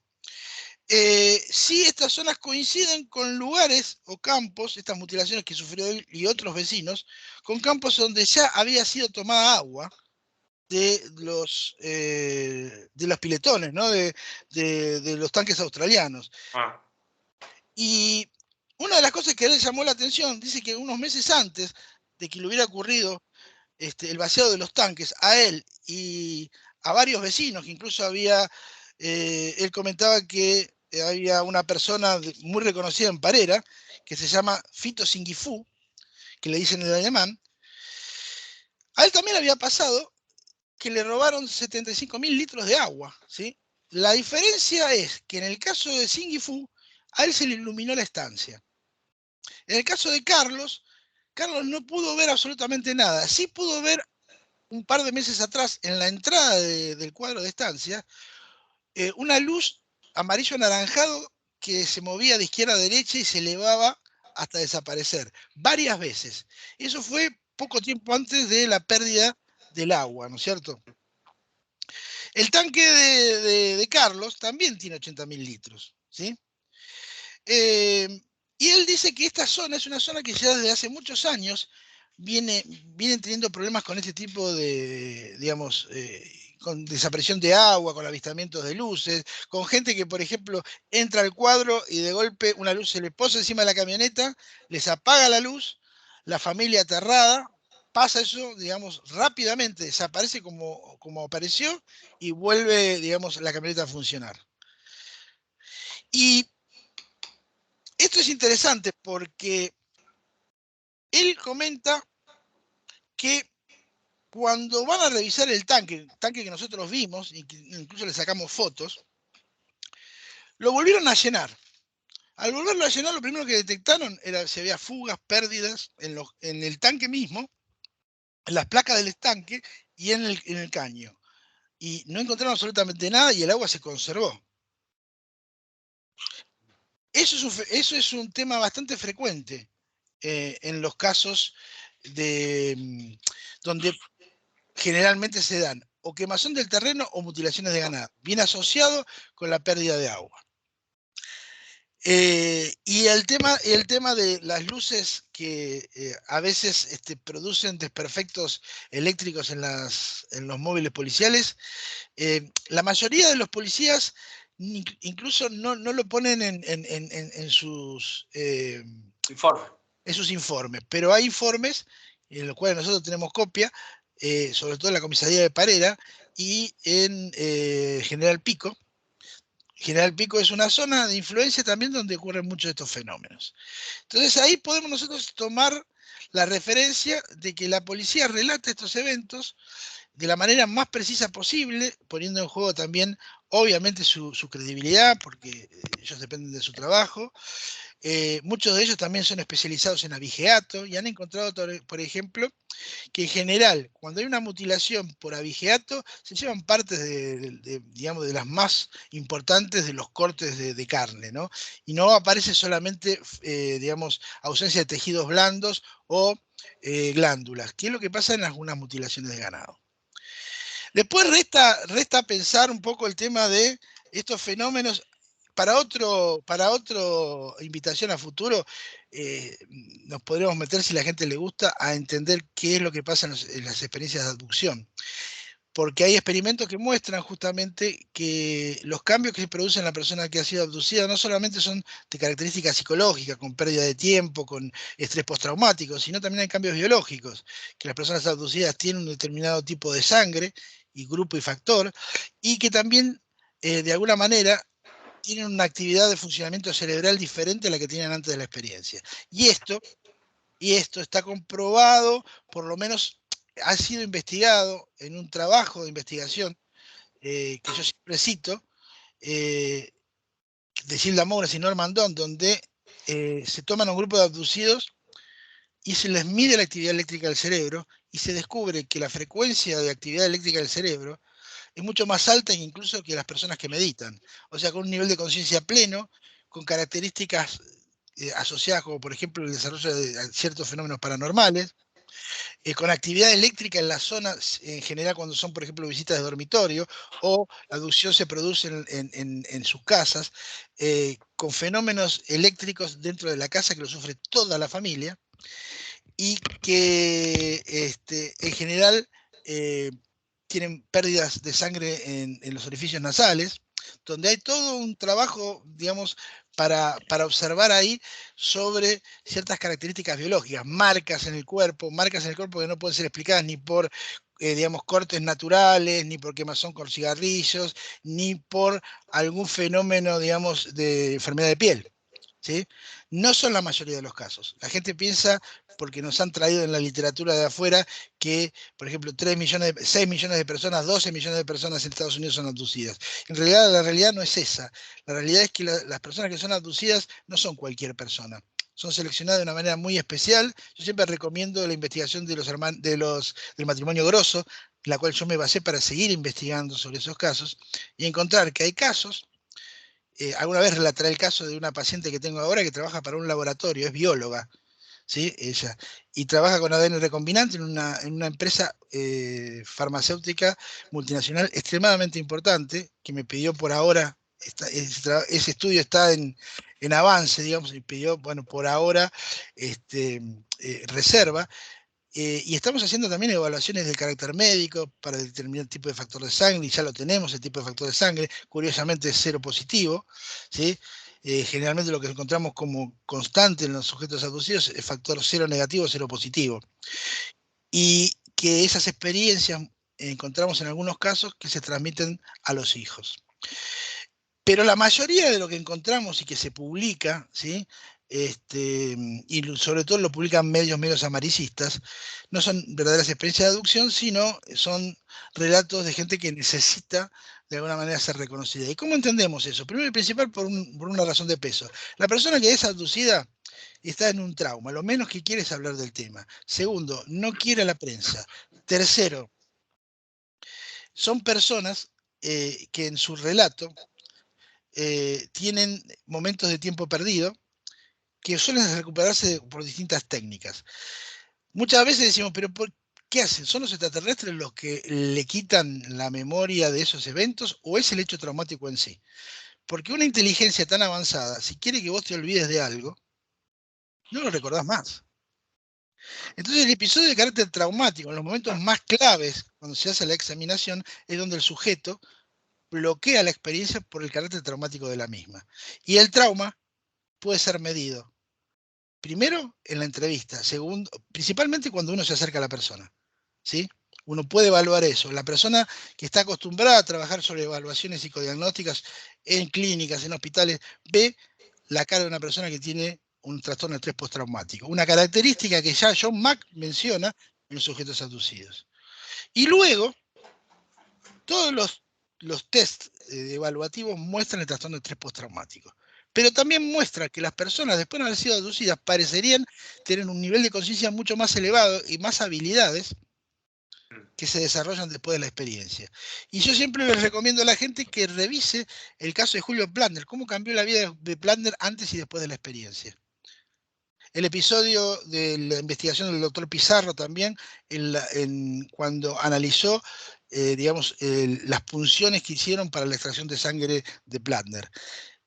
S2: Sí, estas zonas coinciden con lugares o campos, estas mutilaciones que sufrió él y otros vecinos, con campos donde ya había sido tomada agua de los piletones, ¿no? De los tanques australianos.
S1: Ah.
S2: Y una de las cosas que a él le llamó la atención, dice que unos meses antes de que le hubiera ocurrido el vaciado de los tanques a él y a varios vecinos, que incluso había, él comentaba que había una persona muy reconocida en Parera, que se llama Fito Singifú, que le dicen en alemán, a él también le había pasado que le robaron 75.000 litros de agua, ¿sí? La diferencia es que en el caso de Singifú, a él se le iluminó la estancia. En el caso de Carlos, Carlos no pudo ver absolutamente nada. Sí pudo ver un par de meses atrás, en la entrada del cuadro de estancia, una luz amarillo anaranjado que se movía de izquierda a derecha y se elevaba hasta desaparecer, varias veces. Eso fue poco tiempo antes de la pérdida del agua, ¿no es cierto? El tanque de Carlos también tiene 80.000 litros, ¿sí? Y él dice que esta zona es una zona que ya desde hace muchos años vienen teniendo problemas con este tipo de, digamos, con desaparición de agua, con avistamientos de luces, con gente que, por ejemplo, entra al cuadro y de golpe una luz se le posa encima de la camioneta, les apaga la luz, la familia aterrada, pasa eso, digamos, rápidamente, desaparece como apareció y vuelve, digamos, la camioneta a funcionar. Y esto es interesante porque él comenta que cuando van a revisar el tanque que nosotros vimos, y que incluso le sacamos fotos, lo volvieron a llenar. Al volverlo a llenar, lo primero que detectaron era si había fugas, pérdidas en el tanque mismo, en las placas del estanque y en el caño. Y no encontraron absolutamente nada y el agua se conservó. Eso es un tema bastante frecuente en los casos donde generalmente se dan o quemazón del terreno o mutilaciones de ganado, bien asociado con la pérdida de agua. Y el tema de las luces que a veces producen desperfectos eléctricos en los móviles policiales, la mayoría de los policías incluso no lo ponen en sus informes, pero hay informes en los cuales nosotros tenemos copia, sobre todo en la comisaría de Parera y en General Pico. General Pico es una zona de influencia también donde ocurren muchos de estos fenómenos. Entonces ahí podemos nosotros tomar la referencia de que la policía relata estos eventos de la manera más precisa posible, poniendo en juego también, obviamente, su credibilidad, porque ellos dependen de su trabajo. Muchos de ellos también son especializados en abigeato y han encontrado, por ejemplo, que en general, cuando hay una mutilación por abigeato, se llevan partes digamos, de las más importantes de los cortes de carne, ¿no? Y no aparece solamente, digamos, ausencia de tejidos blandos o glándulas, que es lo que pasa en algunas mutilaciones de ganado. Después resta pensar un poco el tema de estos fenómenos. Para otro invitación a futuro, nos podríamos meter, si la gente le gusta, a entender qué es lo que pasa en las experiencias de abducción. Porque hay experimentos que muestran justamente que los cambios que se producen en la persona que ha sido abducida no solamente son de características psicológicas, con pérdida de tiempo, con estrés postraumático, sino también hay cambios biológicos, que las personas abducidas tienen un determinado tipo de sangre y grupo y factor, y que también, de alguna manera, tienen una actividad de funcionamiento cerebral diferente a la que tenían antes de la experiencia. Y esto está comprobado, por lo menos ha sido investigado en un trabajo de investigación que yo siempre cito, de Gilda Moura y Norman Don, donde se toman a un grupo de abducidos y se les mide la actividad eléctrica del cerebro y se descubre que la frecuencia de actividad eléctrica del cerebro es mucho más alta incluso que las personas que meditan. O sea, con un nivel de conciencia pleno, con características asociadas como por ejemplo el desarrollo de ciertos fenómenos paranormales, con actividad eléctrica en las zonas, en general cuando son, por ejemplo, visitas de dormitorio, o la aducción se produce en sus casas, con fenómenos eléctricos dentro de la casa que lo sufre toda la familia, y que en general tienen pérdidas de sangre en los orificios nasales, donde hay todo un trabajo, digamos, para observar ahí sobre ciertas características biológicas, marcas en el cuerpo que no pueden ser explicadas ni por, digamos, cortes naturales, ni por quemazón con cigarrillos, ni por algún fenómeno, digamos, de enfermedad de piel. ¿Sí? No son la mayoría de los casos. La gente piensa, porque nos han traído en la literatura de afuera, que, por ejemplo, 6 millones de personas, 12 millones de personas en Estados Unidos son abducidas. En realidad, la realidad no es esa. La realidad es que las personas que son abducidas no son cualquier persona. Son seleccionadas de una manera muy especial. Yo siempre recomiendo la investigación de del matrimonio Grosso, la cual yo me basé para seguir investigando sobre esos casos, y encontrar que hay casos. Alguna vez relataré el caso de una paciente que tengo ahora que trabaja para un laboratorio, es bióloga, ¿sí? Ella, y trabaja con ADN recombinante en una empresa farmacéutica multinacional extremadamente importante, que me pidió por ahora, ese estudio está en avance, digamos, y pidió, bueno, por ahora reserva. Y estamos haciendo también evaluaciones de carácter médico para determinar el tipo de factor de sangre, y ya lo tenemos, el tipo de factor de sangre, curiosamente es cero positivo, ¿sí? Generalmente lo que encontramos como constante en los sujetos abducidos es factor cero negativo, cero positivo. Y que esas experiencias encontramos en algunos casos que se transmiten a los hijos. Pero la mayoría de lo que encontramos y que se publica, ¿sí? Y sobre todo lo publican medios amarillistas, no son verdaderas experiencias de aducción, sino son relatos de gente que necesita de alguna manera ser reconocida. ¿Y cómo entendemos eso? Primero y principal por una razón de peso. La persona que es abducida está en un trauma, lo menos que quiere es hablar del tema. Segundo, no quiere a la prensa. Tercero, son personas que en su relato tienen momentos de tiempo perdido que suelen recuperarse por distintas técnicas. Muchas veces decimos, pero ¿qué hacen? ¿Son los extraterrestres los que le quitan la memoria de esos eventos o es el hecho traumático en sí? Porque una inteligencia tan avanzada, si quiere que vos te olvides de algo, no lo recordás más. Entonces el episodio de carácter traumático, en los momentos más claves, cuando se hace la examinación, es donde el sujeto bloquea la experiencia por el carácter traumático de la misma. Y el trauma puede ser medido primero en la entrevista, segundo, principalmente cuando uno se acerca a la persona, ¿sí? Uno puede evaluar eso. La persona que está acostumbrada a trabajar sobre evaluaciones psicodiagnósticas en clínicas, en hospitales, ve la cara de una persona que tiene un trastorno de estrés postraumático. Una característica que ya John Mack menciona en los sujetos abducidos. Y luego, todos los test evaluativos muestran el trastorno de estrés postraumático. Pero también muestra que las personas, después de haber sido abducidas, parecerían tener un nivel de conciencia mucho más elevado y más habilidades que se desarrollan después de la experiencia. Y yo siempre les recomiendo a la gente que revise el caso de Julio Plantner, cómo cambió la vida de Plantner antes y después de la experiencia. El episodio de la investigación del doctor Pizarro también, cuando analizó digamos, las punciones que hicieron para la extracción de sangre de Plantner.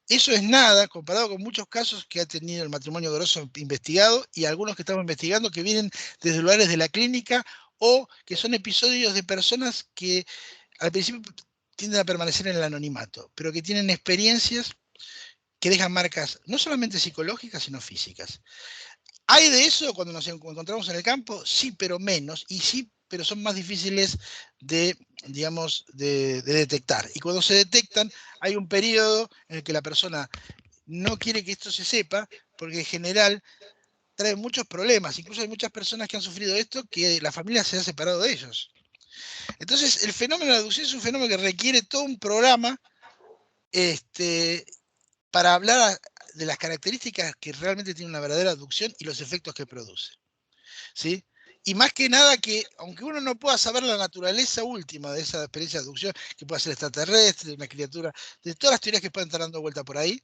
S2: Eso es nada comparado con muchos casos que ha tenido el matrimonio Grosso investigado y algunos que estamos investigando que vienen desde lugares de la clínica o que son episodios de personas que al principio tienden a permanecer en el anonimato, pero que tienen experiencias que dejan marcas no solamente psicológicas, sino físicas. ¿Hay de eso cuando nos encontramos en el campo? Sí, pero menos, y sí, pero son más difíciles de, digamos, de detectar. Y cuando se detectan, hay un periodo en el que la persona no quiere que esto se sepa, porque en general trae muchos problemas. Incluso hay muchas personas que han sufrido esto que la familia se ha separado de ellos. Entonces, el fenómeno de la abducción es un fenómeno que requiere todo un programa para hablar de las características que realmente tiene una verdadera abducción y los efectos que produce, ¿sí? Y más que nada que, aunque uno no pueda saber la naturaleza última de esa experiencia de abducción, que pueda ser extraterrestre, una criatura, de todas las teorías que pueden estar dando vuelta por ahí,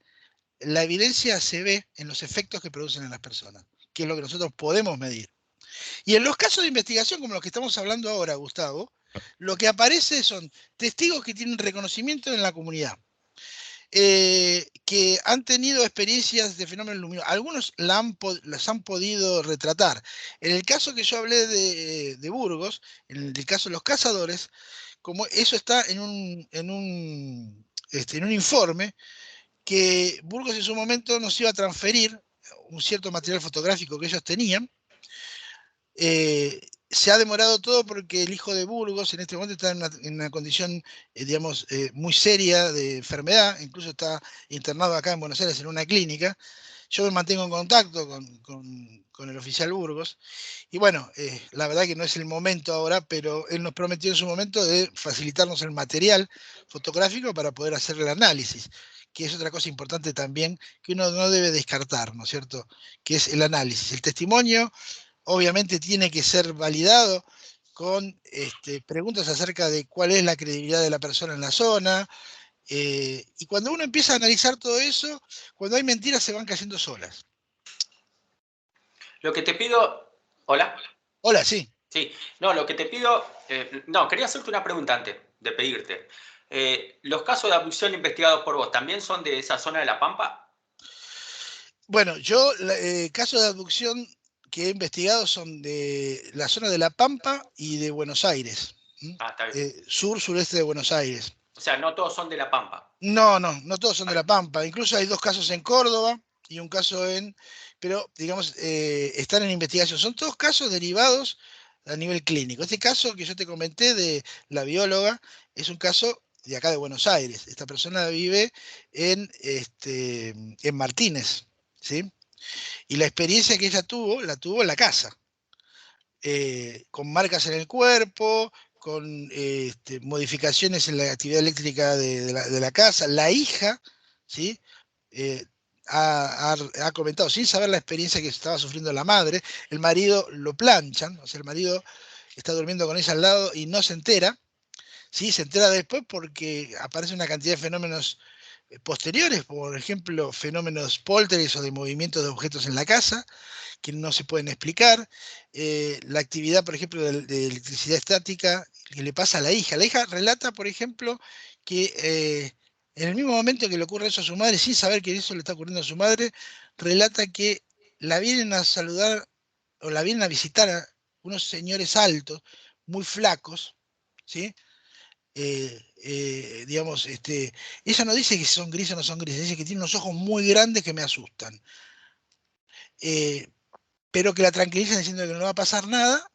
S2: la evidencia se ve en los efectos que producen en las personas, que es lo que nosotros podemos medir. Y en los casos de investigación, como los que estamos hablando ahora, Gustavo, lo que aparece son testigos que tienen reconocimiento en la comunidad, que han tenido experiencias de fenómenos luminosos. Algunos las han podido retratar. En el caso que yo hablé de Burgos, en el caso de los cazadores, como eso está en un informe que Burgos en su momento nos iba a transferir un cierto material fotográfico que ellos tenían. Se ha demorado todo porque el hijo de Burgos en este momento está en una condición, digamos, muy seria de enfermedad, incluso está internado acá en Buenos Aires en una clínica. Yo me mantengo en contacto con el oficial Burgos y bueno, la verdad que no es el momento ahora, pero él nos prometió en su momento de facilitarnos el material fotográfico para poder hacer el análisis, que es otra cosa importante también que uno no debe descartar, ¿no es cierto? Que es el análisis. El testimonio obviamente tiene que ser validado con preguntas acerca de cuál es la credibilidad de la persona en la zona. Y cuando uno empieza a analizar todo eso, cuando hay mentiras se van cayendo solas.
S1: Lo que te pido... Hola.
S2: Hola, sí.
S1: Sí, no, lo que te pido... no, quería hacerte una pregunta antes de pedirte. ¿Los casos de abducción investigados por vos también son de esa zona de La Pampa?
S2: Bueno, yo, casos de abducción que he investigado son de la zona de La Pampa y de Buenos Aires.
S1: Ah, está bien.
S2: Sureste de Buenos Aires.
S1: O sea, no todos son de La Pampa.
S2: No todos son
S1: Está
S2: de La
S1: bien.
S2: Pampa. Incluso hay 2 casos en Córdoba y un caso pero digamos, están en investigación. Son todos casos derivados a nivel clínico. Este caso que yo te comenté de la bióloga es un caso de acá de Buenos Aires. Esta persona vive en Martínez, ¿sí? Y la experiencia que ella tuvo, la tuvo en la casa, con marcas en el cuerpo, con modificaciones en la actividad eléctrica de la casa. La hija, ¿sí? Eh, ha comentado, sin saber la experiencia que estaba sufriendo la madre, el marido lo planchan, o sea, el marido está durmiendo con ella al lado y no se entera, ¿sí? Se entera después porque aparece una cantidad de fenómenos posteriores, por ejemplo, fenómenos poltergeist o de movimiento de objetos en la casa, que no se pueden explicar. La actividad, por ejemplo, de electricidad estática que le pasa a la hija. La hija relata, por ejemplo, que en el mismo momento que le ocurre eso a su madre, sin saber que eso le está ocurriendo a su madre, relata que la vienen a saludar o la vienen a visitar a unos señores altos, muy flacos, ¿sí? Digamos, ella no dice que son grises o no son grises, dice que tiene unos ojos muy grandes que me asustan. Eh, pero que la tranquilizan diciendo que no va a pasar nada,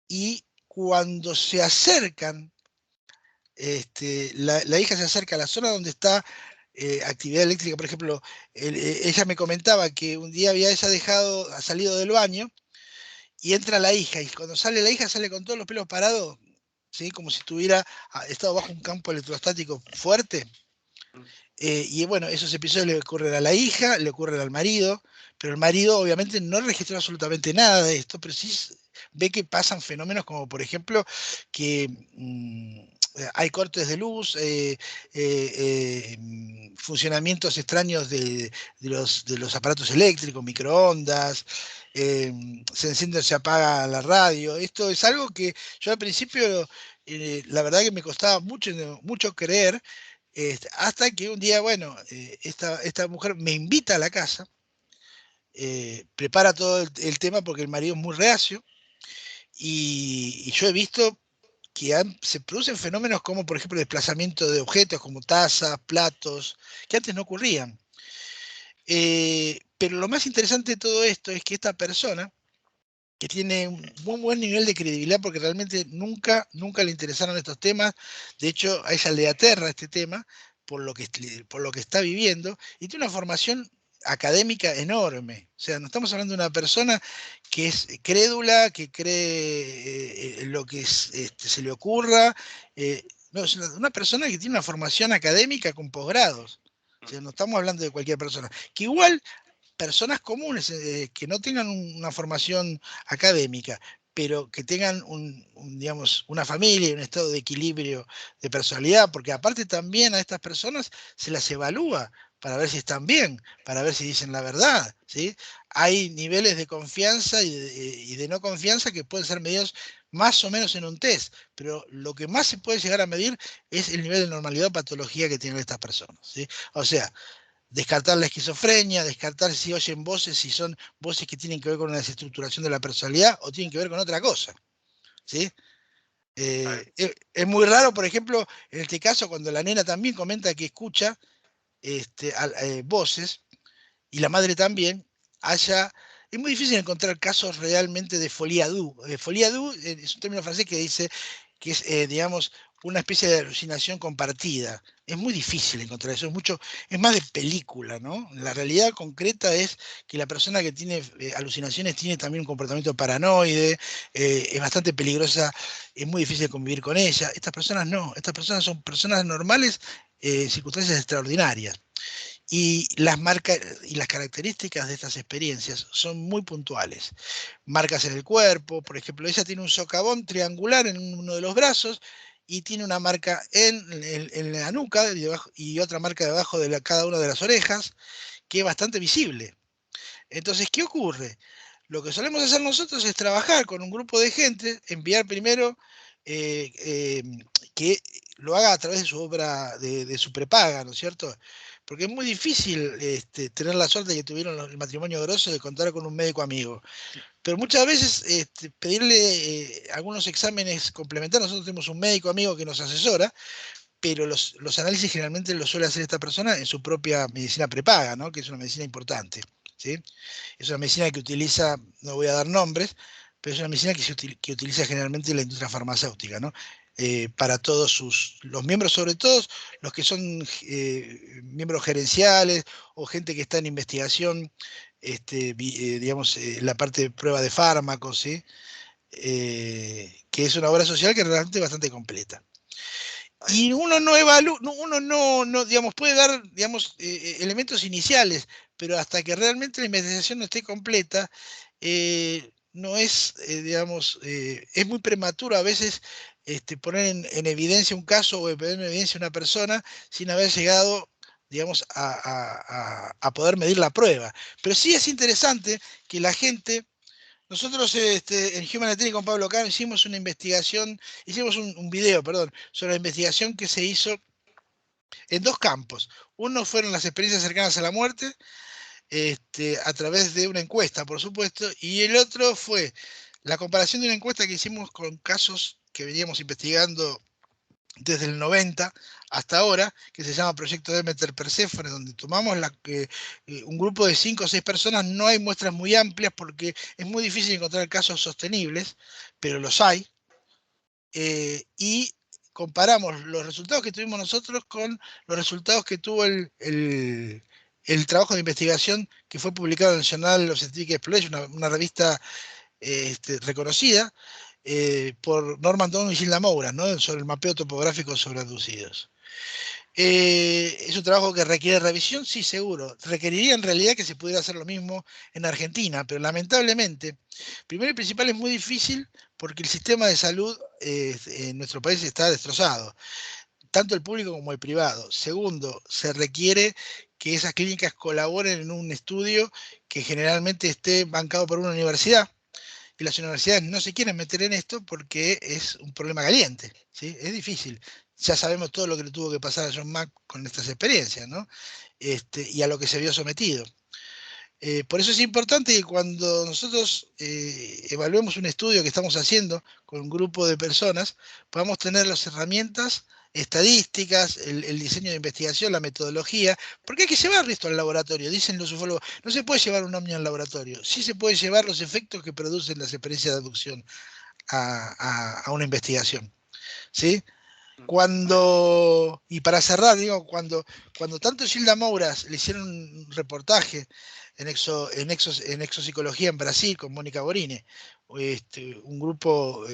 S2: y cuando se acercan, la hija se acerca a la zona donde está actividad eléctrica, por ejemplo, ella me comentaba que un día había ella ha salido del baño y entra la hija, y cuando sale la hija sale con todos los pelos parados, ¿sí? Como si estuviera estado bajo un campo electrostático fuerte. Y bueno, esos episodios le ocurren a la hija, le ocurren al marido, pero el marido obviamente no registró absolutamente nada de esto, pero sí ve que pasan fenómenos como por ejemplo que hay cortes de luz, funcionamientos extraños de los aparatos eléctricos, microondas, eh, se enciende o se apaga la radio. Esto es algo que yo al principio, la verdad que me costaba mucho, mucho creer, hasta que un día, bueno, esta mujer me invita a la casa, prepara todo el tema porque el marido es muy reacio, y yo he visto que se producen fenómenos como, por ejemplo, desplazamiento de objetos como tazas, platos, que antes no ocurrían. Pero lo más interesante de todo esto es que esta persona, que tiene un muy buen nivel de credibilidad porque realmente nunca le interesaron estos temas, de hecho a ella le aterra este tema por lo que está viviendo, y tiene una formación académica enorme. O sea, no estamos hablando de una persona que es crédula, que cree lo que se le ocurra. No, es una persona que tiene una formación académica con posgrados. O sea, no estamos hablando de cualquier persona. Que igual personas comunes que no tengan una formación académica, pero que tengan digamos, una familia y un estado de equilibrio de personalidad, porque aparte también a estas personas se las evalúa para ver si están bien, para ver si dicen la verdad, ¿sí? Hay niveles de confianza y de no confianza que pueden ser medidos más o menos en un test, pero lo que más se puede llegar a medir es el nivel de normalidad o patología que tienen estas personas, ¿sí? O sea, descartar la esquizofrenia, descartar si oyen voces, si son voces que tienen que ver con la desestructuración de la personalidad o tienen que ver con otra cosa, ¿sí? Es muy raro, por ejemplo, en este caso, cuando la nena también comenta que escucha voces, y la madre también, es muy difícil encontrar casos realmente de folie à deux. Folie à deux es un término francés que dice que es, digamos, una especie de alucinación compartida. Es muy difícil encontrar eso, es más de película, ¿no? La realidad concreta es que la persona que tiene alucinaciones tiene también un comportamiento paranoide, es bastante peligrosa, es muy difícil convivir con ella. Estas personas no, estas personas son personas normales en circunstancias extraordinarias. Y las marcas y las características de estas experiencias son muy puntuales. Marcas en el cuerpo, por ejemplo, ella tiene un socavón triangular en uno de los brazos y tiene una marca en la nuca y otra marca debajo de cada una de las orejas, que es bastante visible. Entonces, ¿qué ocurre? Lo que solemos hacer nosotros es trabajar con un grupo de gente, enviar primero eh, eh, que lo haga a través de su obra, de su prepaga, ¿no es cierto? Porque es muy difícil tener la suerte de que tuvieron el matrimonio grosso de contar con un médico amigo. Pero muchas veces pedirle algunos exámenes complementarios, nosotros tenemos un médico amigo que nos asesora, pero los análisis generalmente los suele hacer esta persona en su propia medicina prepaga, ¿no? Que es una medicina importante, ¿sí? Es una medicina que utiliza, no voy a dar nombres, pero es una medicina que utiliza generalmente la industria farmacéutica, ¿no? Para todos los miembros, sobre todo los que son miembros gerenciales o gente que está en investigación, digamos, la parte de prueba de fármacos, ¿sí? Que es una obra social que es realmente bastante completa. Y uno no evalúa, uno no, digamos, puede dar, digamos, elementos iniciales, pero hasta que realmente la investigación no esté completa, no es, digamos, es muy prematuro a veces poner en evidencia un caso o poner en evidencia una persona sin haber llegado, digamos, a poder medir la prueba. Pero sí es interesante que la gente nosotros en Human Attorney con Pablo Cano hicimos una investigación, hicimos un video, perdón, sobre la investigación que se hizo en dos campos. Uno fueron las experiencias cercanas a la muerte, a través de una encuesta, por supuesto, y el otro fue la comparación de una encuesta que hicimos con casos que veníamos investigando desde el 90 hasta ahora, que se llama Proyecto Demeter Perséfone, donde tomamos un grupo de 5 o 6 personas. No hay muestras muy amplias porque es muy difícil encontrar casos sostenibles, pero los hay. Y comparamos los resultados que tuvimos nosotros con los resultados que tuvo el trabajo de investigación que fue publicado en el Journal of Scientific Exploration, una revista reconocida, por Norman Down y Gilda Moura, ¿no? Sobre el mapeo topográfico sobre abducidos. ¿Es un trabajo que requiere revisión? Sí, seguro. Requeriría en realidad que se pudiera hacer lo mismo en Argentina, pero lamentablemente, primero y principal, es muy difícil porque el sistema de salud en nuestro país está destrozado, tanto el público como el privado. Segundo, se requiere que esas clínicas colaboren en un estudio que generalmente esté bancado por una universidad, y las universidades no se quieren meter en esto porque es un problema caliente, ¿sí? Es difícil. Ya sabemos todo lo que le tuvo que pasar a John Mack con estas experiencias, ¿no? Y a lo que se vio sometido. Por eso es importante que cuando nosotros evaluemos un estudio que estamos haciendo con un grupo de personas, podamos tener las herramientas estadísticas, el diseño de investigación, la metodología, porque hay que llevar esto al laboratorio, dicen los ufólogos. No se puede llevar un ovni al laboratorio, sí se puede llevar los efectos que producen las experiencias de abducción a una investigación, ¿sí? Y para cerrar, digo, cuando tanto Gilda Mouras le hicieron un reportaje en Exopsicología en Brasil con Mónica Borini, un grupo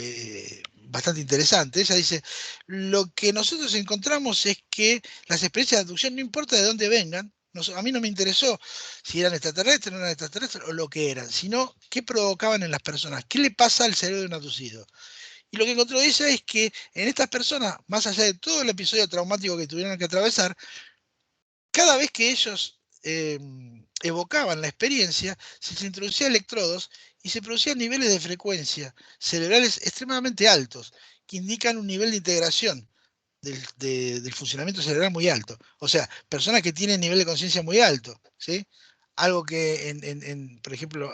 S2: bastante interesante, ella dice, lo que nosotros encontramos es que las experiencias de abducción, no importa de dónde vengan, A mí no me interesó si eran extraterrestres, no eran extraterrestres o lo que eran, sino qué provocaban en las personas, qué le pasa al cerebro de un abducido. Y lo que encontró ella es que en estas personas, más allá de todo el episodio traumático que tuvieron que atravesar, cada vez que ellos evocaban la experiencia, se les introducía electrodos y se producían niveles de frecuencia cerebrales extremadamente altos, que indican un nivel de integración del funcionamiento cerebral muy alto. O sea, personas que tienen nivel de conciencia muy alto, ¿sí? Algo que, por ejemplo,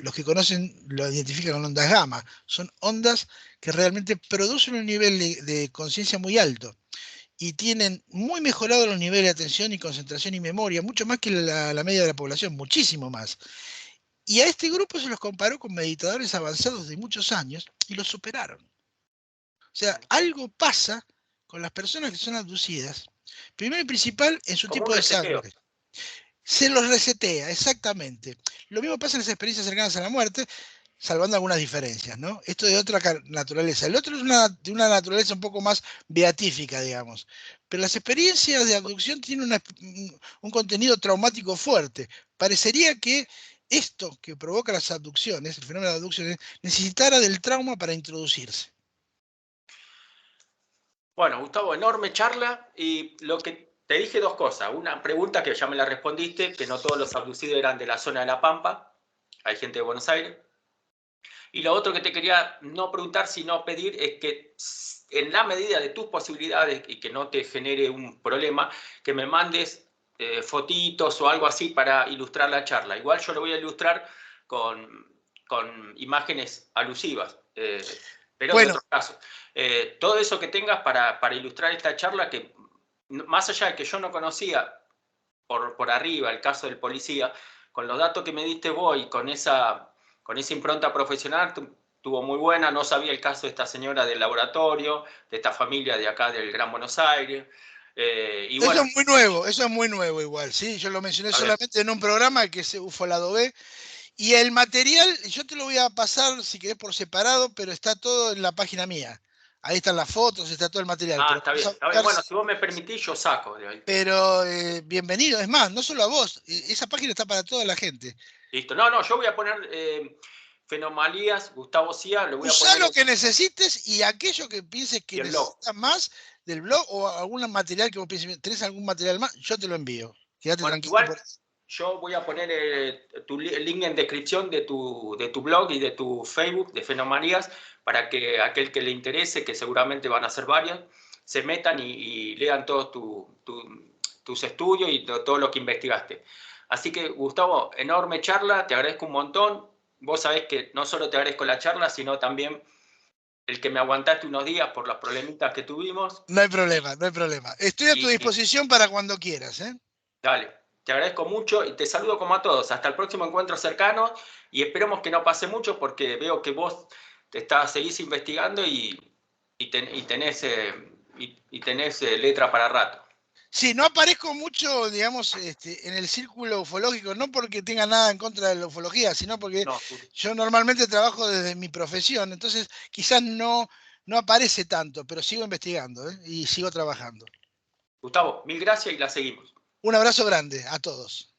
S2: los que conocen lo identifican con ondas gamma. Son ondas que realmente producen un nivel de conciencia muy alto y tienen muy mejorados los niveles de atención y concentración y memoria, mucho más que la media de la población, muchísimo más. Y a este grupo se los comparó con meditadores avanzados de muchos años y los superaron. O sea, algo pasa con las personas que son abducidas, primero y principal en su
S1: Como un
S2: tipo de
S1: reseteo.
S2: sangre. Se los resetea, exactamente. Lo mismo pasa en las experiencias cercanas a la muerte, salvando algunas diferencias, ¿no? Esto de otra naturaleza. El otro es de una naturaleza un poco más beatífica, digamos. Pero las experiencias de abducción tienen un contenido traumático fuerte. Parecería que esto que provoca las abducciones, el fenómeno de abducciones, necesitara del trauma para introducirse.
S1: Bueno, Gustavo, enorme charla y lo que te dije dos cosas. Una pregunta que ya me la respondiste, que no todos los abducidos eran de la zona de La Pampa, hay gente de Buenos Aires. Y lo otro que te quería no preguntar, sino pedir es que en la medida de tus posibilidades y que no te genere un problema, que me mandes fotitos o algo así para ilustrar la charla. Igual yo lo voy a ilustrar con imágenes alusivas, pero de
S2: Bueno,
S1: otros casos. Todo eso que tengas para ilustrar esta charla, que más allá de que yo no conocía por arriba el caso del policía, con los datos que me diste vos y con esa impronta profesional tuvo muy buena. No sabía el caso de esta señora del laboratorio, de esta familia de acá del Gran Buenos Aires. Y bueno,
S2: eso es muy nuevo igual, ¿sí? Yo lo mencioné
S1: a ver,
S2: solamente en un programa que es Ufolado B. Y el material, yo te lo voy a pasar si querés por separado, pero está todo en la página mía. Ahí están las fotos, está todo el material. Pero
S1: está
S2: vamos
S1: bien,
S2: a
S1: está bien.
S2: buscar,
S1: Bueno, si vos me permitís, yo saco de ahí.
S2: pero bienvenido. Es más, no solo a vos, esa página está para toda la gente.
S1: Listo. No, no, yo voy a poner Fenomalías, Gustavo Cía, lo voy a
S2: Usá
S1: poner
S2: lo que necesites y aquello que pienses que
S1: en el blog.
S2: necesitas más del blog o algún material que vos pienses, tenés algún material más, yo te lo envío. Quédate
S1: Bueno,
S2: tranquilo
S1: igual
S2: por eso.
S1: yo voy a poner el link en descripción de tu blog y de tu Facebook de Fenomanías para que aquel que le interese, que seguramente van a ser varios, se metan y lean todos tus estudios y todo lo que investigaste. Así que, Gustavo, enorme charla, te agradezco un montón. Vos sabés que no solo te agradezco la charla, sino también el que me aguantaste unos días por los problemitas que tuvimos.
S2: No hay problema, no hay problema. Estoy a tu
S1: Y
S2: disposición para cuando quieras, ¿eh?
S1: dale, te agradezco mucho y te saludo como a todos. Hasta el próximo encuentro cercano y esperemos que no pase mucho porque veo que vos seguís investigando y tenés, tenés letra para rato.
S2: Sí, no aparezco mucho, digamos, en el círculo ufológico, no porque tenga nada en contra de la ufología, sino porque
S1: No,
S2: yo normalmente trabajo desde mi profesión, entonces quizás no aparece tanto, pero sigo investigando, ¿eh? Y sigo trabajando.
S1: Gustavo, mil gracias y la seguimos.
S2: Un abrazo grande a todos.